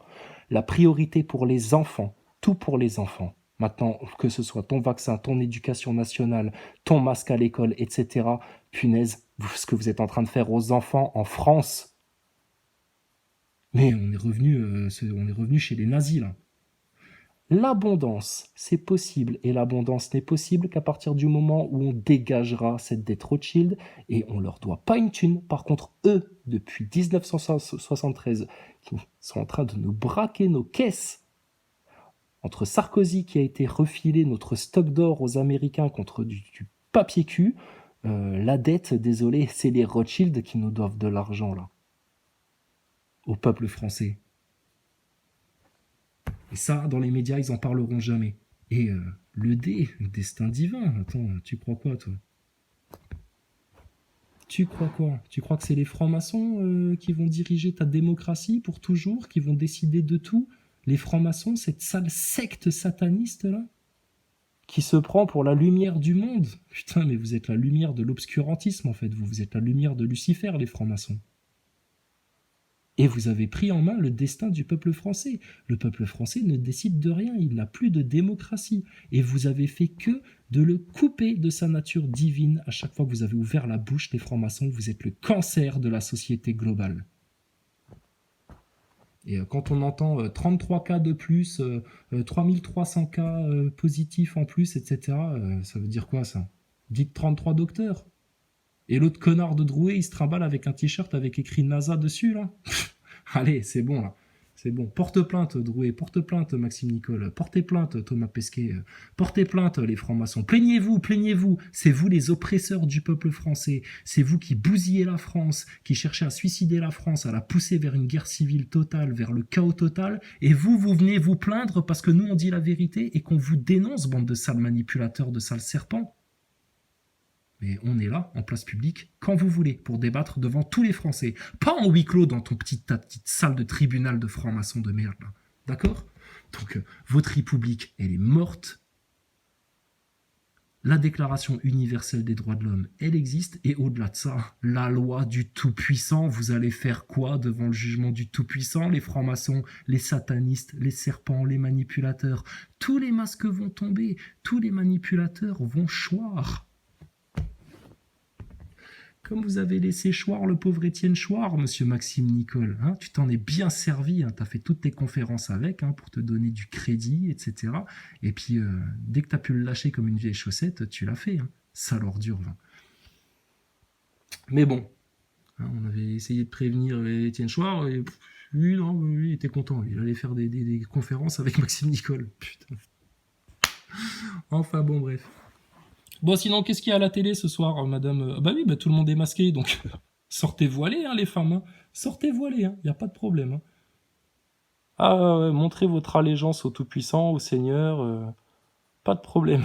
La priorité pour les enfants, tout pour les enfants. Maintenant, que ce soit ton vaccin, ton éducation nationale, ton masque à l'école, etc. Punaise, ce que vous êtes en train de faire aux enfants en France. Mais on est revenu chez les nazis, là. L'abondance, c'est possible. Et l'abondance n'est possible qu'à partir du moment où on dégagera cette dette Rothschild, et on leur doit pas une thune. Par contre, eux, depuis 1973, qui sont en train de nous braquer nos caisses. Entre Sarkozy qui a été refilé notre stock d'or aux Américains contre du papier cul, la dette, désolé, c'est les Rothschild qui nous doivent de l'argent, là. Au peuple français. Et ça, dans les médias, ils en parleront jamais. Et le destin divin, attends, tu crois quoi, toi ? Tu crois quoi ? Tu crois que c'est les francs-maçons qui vont diriger ta démocratie pour toujours, qui vont décider de tout ? Les francs-maçons, cette sale secte sataniste-là, qui se prend pour la lumière du monde. Putain, mais vous êtes la lumière de l'obscurantisme, en fait. Vous êtes la lumière de Lucifer, les francs-maçons. Et vous avez pris en main le destin du peuple français. Le peuple français ne décide de rien, il n'a plus de démocratie. Et vous avez fait que de le couper de sa nature divine. À chaque fois que vous avez ouvert la bouche, les francs-maçons, vous êtes le cancer de la société globale. Et quand on entend 33 cas de plus, 3300 cas positifs en plus, etc., ça veut dire quoi, ça ? Dites 33 docteurs. Et l'autre connard de Drouet, il se trimballe avec un t-shirt avec écrit NASA dessus, là. Allez, c'est bon, là. C'est bon. Porte plainte, Drouet. Porte plainte, Maxime Nicole. Portez plainte, Thomas Pesquet. Portez plainte, les francs-maçons. Plaignez-vous, plaignez-vous. C'est vous les oppresseurs du peuple français. C'est vous qui bousillez la France, qui cherchez à suicider la France, à la pousser vers une guerre civile totale, vers le chaos total. Et vous venez vous plaindre parce que nous, on dit la vérité et qu'on vous dénonce, bande de sales manipulateurs, de sales serpents. Mais on est là, en place publique, quand vous voulez, pour débattre devant tous les Français. Pas en huis clos dans ta petite salle de tribunal de francs-maçons de merde, là. D'accord? Donc, votre république, elle est morte. La Déclaration universelle des droits de l'homme, elle existe. Et au-delà de ça, la loi du Tout-Puissant, vous allez faire quoi devant le jugement du Tout-Puissant? Les francs-maçons, les satanistes, les serpents, les manipulateurs. Tous les masques vont tomber. Tous les manipulateurs vont choir. Comme vous avez laissé choir le pauvre Étienne Chouard, monsieur Maxime Nicole, hein, tu t'en es bien servi, hein, tu as fait toutes tes conférences avec, hein, pour te donner du crédit, etc. Et puis, dès que tu as pu le lâcher comme une vieille chaussette, tu l'as fait, hein, sale ordure. Hein. Mais bon, hein, on avait essayé de prévenir Étienne Chouard, et lui, non, lui, il était content, il allait faire des conférences avec Maxime Nicole. Putain. Enfin bon, bref. Bon, sinon, qu'est-ce qu'il y a à la télé ce soir, madame? Bah oui, bah, tout le monde est masqué, donc sortez voilées, hein, les femmes. Hein. Sortez voilées, il n'y a pas de problème. Hein. Ah, montrez votre allégeance au Tout-Puissant, au Seigneur, pas de problème.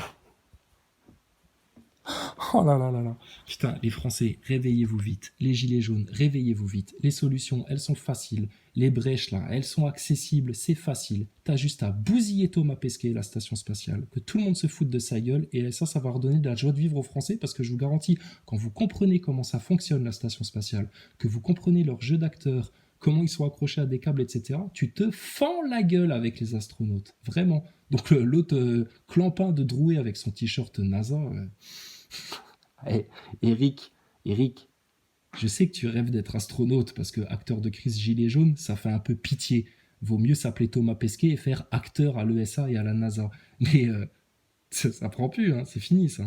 Oh là là là là. Putain, les Français, réveillez-vous vite. Les gilets jaunes, réveillez-vous vite. Les solutions, elles sont faciles. Les brèches, là, elles sont accessibles, c'est facile. T'as juste à bousiller Thomas Pesquet et la station spatiale, que tout le monde se foute de sa gueule, et ça va redonner de la joie de vivre aux Français, parce que je vous garantis, quand vous comprenez comment ça fonctionne, la station spatiale, que vous comprenez leur jeu d'acteurs, comment ils sont accrochés à des câbles, etc., tu te fends la gueule avec les astronautes. Vraiment. Donc l'autre clampin de Drouet avec son t-shirt NASA... Hey, Eric, je sais que tu rêves d'être astronaute parce que acteur de crise gilet jaune, ça fait un peu pitié. Vaut mieux s'appeler Thomas Pesquet et faire acteur à l'ESA et à la NASA. Mais ça prend plus, hein, c'est fini ça.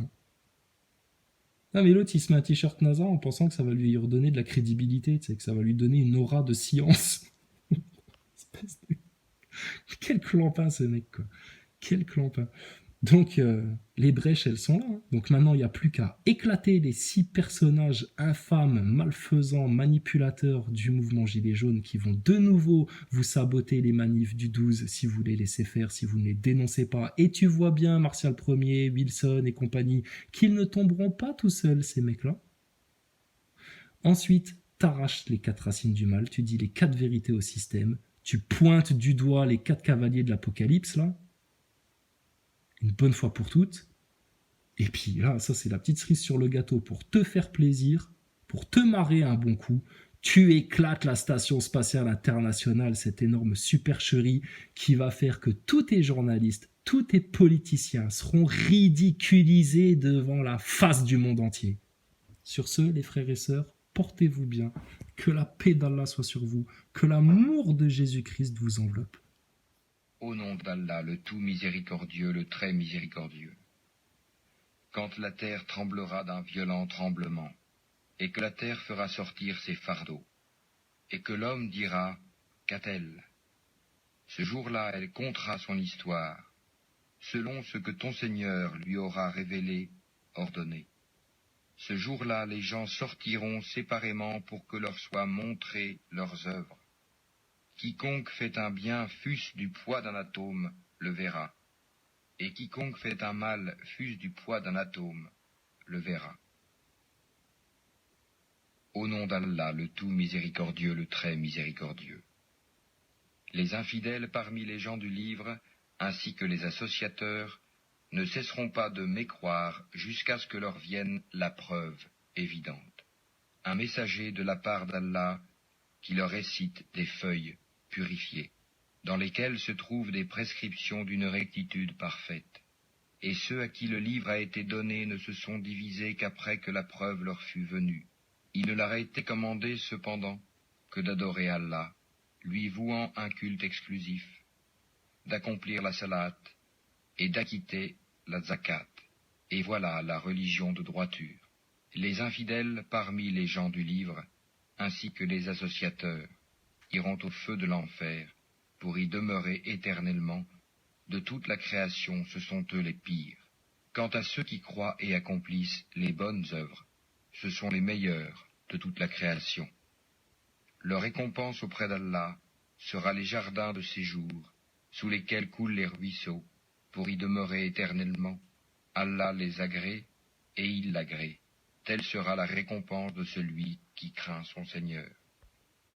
Non mais l'autre il se met un t-shirt NASA en pensant que ça va lui redonner de la crédibilité, tu sais, que ça va lui donner une aura de science. Quel clampin ce mec, quoi. Quel clampin. Donc, les brèches, elles sont là. Hein. Donc maintenant, il n'y a plus qu'à éclater les 6 personnages infâmes, malfaisants, manipulateurs du mouvement Gilets jaunes qui vont de nouveau vous saboter les manifs du 12 si vous les laissez faire, si vous ne les dénoncez pas. Et tu vois bien, Martial Ier, Wilson et compagnie, qu'ils ne tomberont pas tout seuls, ces mecs-là. Ensuite, t'arraches les 4 racines du mal, tu dis les 4 vérités au système, tu pointes du doigt les 4 cavaliers de l'apocalypse, là, une bonne fois pour toutes. Et puis là, ça c'est la petite cerise sur le gâteau pour te faire plaisir, pour te marrer un bon coup. Tu éclates la station spatiale internationale, cette énorme supercherie qui va faire que tous tes journalistes, tous tes politiciens seront ridiculisés devant la face du monde entier. Sur ce, les frères et sœurs, portez-vous bien, que la paix d'Allah soit sur vous, que l'amour de Jésus-Christ vous enveloppe. Au nom d'Allah, le tout miséricordieux, le très miséricordieux. Quand la terre tremblera d'un violent tremblement, et que la terre fera sortir ses fardeaux, et que l'homme dira, qu'a-t-elle? Ce jour-là, elle contera son histoire, selon ce que ton Seigneur lui aura révélé, ordonné. Ce jour-là, les gens sortiront séparément pour que leur soient montrées leurs œuvres. Quiconque fait un bien, fût-ce du poids d'un atome, le verra. Et quiconque fait un mal, fût-ce du poids d'un atome, le verra. Au nom d'Allah, le tout miséricordieux, le très miséricordieux. Les infidèles parmi les gens du livre, ainsi que les associateurs, ne cesseront pas de mécroire jusqu'à ce que leur vienne la preuve évidente. Un messager de la part d'Allah qui leur récite des feuilles purifiées, dans lesquelles se trouvent des prescriptions d'une rectitude parfaite. Et ceux à qui le livre a été donné ne se sont divisés qu'après que la preuve leur fut venue. Il ne leur a été commandé cependant que d'adorer Allah, lui vouant un culte exclusif, d'accomplir la salat et d'acquitter la zakat. Et voilà la religion de droiture. Les infidèles parmi les gens du livre, ainsi que les associateurs, iront au feu de l'enfer, pour y demeurer éternellement. De toute la création, ce sont eux les pires. Quant à ceux qui croient et accomplissent les bonnes œuvres, ce sont les meilleurs de toute la création. Leur récompense auprès d'Allah sera les jardins de séjour, sous lesquels coulent les ruisseaux, pour y demeurer éternellement. Allah les agrée, et il l'agrée. Telle sera la récompense de celui qui craint son Seigneur.